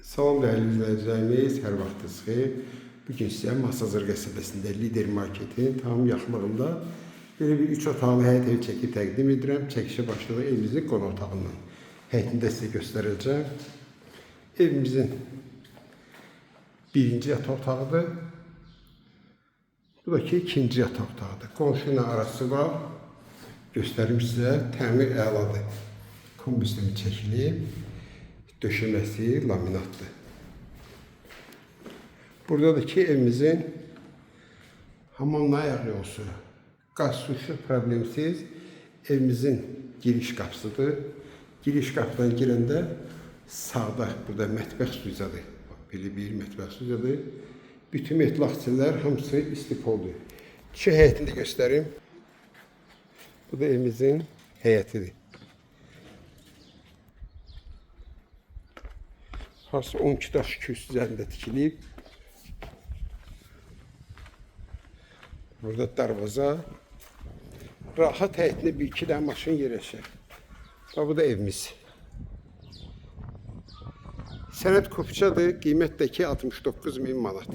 Salam değerli izləyicilərimiz, hər vaxtınız xeyir. Bugün sizə Masazır qəsəbəsində Lider Marketin tam yaxınlığında belə bir 3 otaqlı həyət evi çəkib təqdim edirəm. Çəkişə başladı evimizin qonaq otağından. Həyətini də sizə göstərəcəm. Evimizin birinci yataq otağıdır. Bu da ki ikinci yataq otağıdır. Qonşu ilə arası var. Göstərim sizə. Təmir əladır. Kombüsünü çəkilib. Döşəməsi laminatdır. Buradakı evimizin hamamla ayaq yolusu, qaz su problemsiz evimizin giriş qapısıdır. Giriş qapıdan girəndə sağda burada mətbəx sücadır. Belə bir mətbəx sücadır. Bütün metlaqçılar hamısı istifoldur. İki həyətini də göstərim. Bu da evimizin həyətidir. Harsı 12 daş kürsü üzərində tikilib. Burada darvaza. Rahat həyətində bir-iki dənə maşın yerləşir. Bu da evimiz. Sənəd kopçadır. Qiymət də ki 69.000 manat.